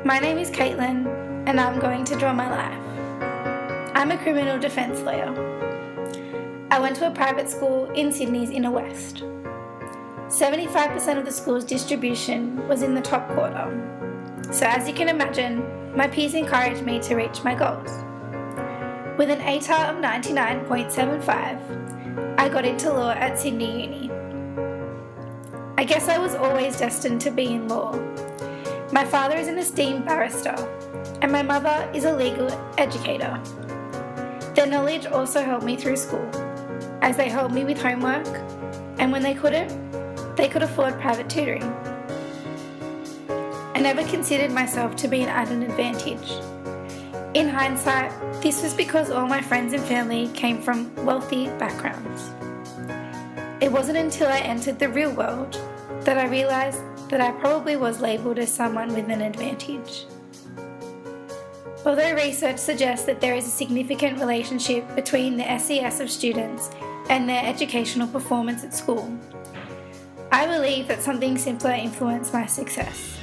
My name is Caitlin, and I'm going to draw my life. I'm a criminal defence lawyer. I went to a private school in Sydney's inner west. 75% of the school's distribution was in the top quarter. So as you can imagine, my peers encouraged me to reach my goals. With an ATAR of 99.75, I got into law at Sydney Uni. I guess I was always destined to be in law. My father is an esteemed barrister, and my mother is a legal educator. Their knowledge also helped me through school, as they helped me with homework, and when they couldn't, they could afford private tutoring. I never considered myself to be at an advantage. In hindsight, this was because all my friends and family came from wealthy backgrounds. It wasn't until I entered the real world that I realised that I probably was labelled as someone with an advantage. Although research suggests that there is a significant relationship between the SES of students and their educational performance at school, I believe that something simpler influenced my success.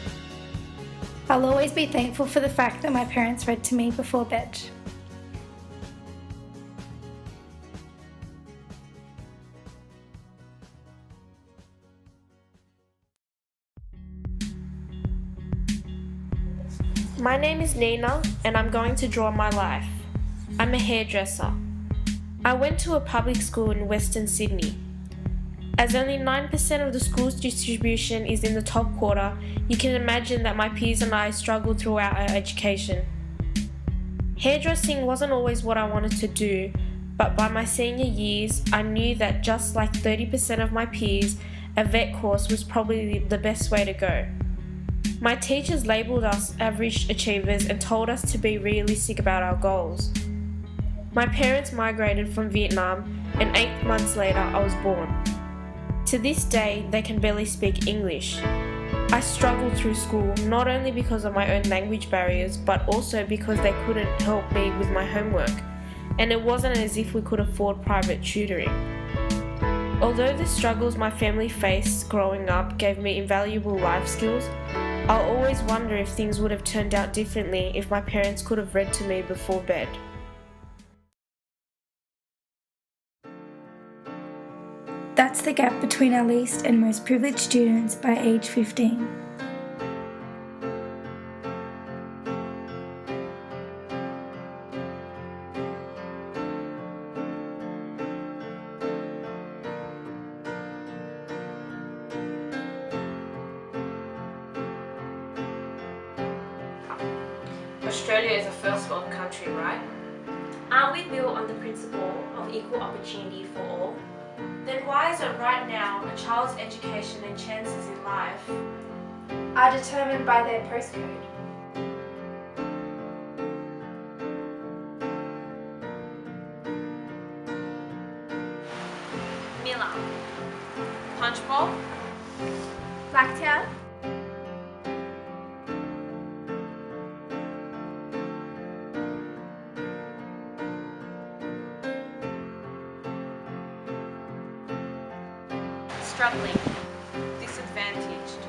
I'll always be thankful for the fact that my parents read to me before bed. My name is Nina, and I'm going to draw my life. I'm a hairdresser. I went to a public school in Western Sydney. As only 9% of the school's distribution is in the top quarter, you can imagine that my peers and I struggled throughout our education. Hairdressing wasn't always what I wanted to do, but by my senior years, I knew that just like 30% of my peers, a vet course was probably the best way to go. My teachers labelled us average achievers and told us to be realistic about our goals. My parents migrated from Vietnam, and 8 months later I was born. To this day, they can barely speak English. I struggled through school not only because of my own language barriers, but also because they couldn't help me with my homework, and it wasn't as if we could afford private tutoring. Although the struggles my family faced growing up gave me invaluable life skills, I'll always wonder if things would have turned out differently if my parents could have read to me before bed. That's the gap between our least and most privileged students by age 15. Australia is a first world country, right? Aren't we built on the principle of equal opportunity for all? Then why is it right now a child's education and chances in life Are determined by their postcode. Miller? Punchbowl? Blacktown? Struggling, disadvantaged,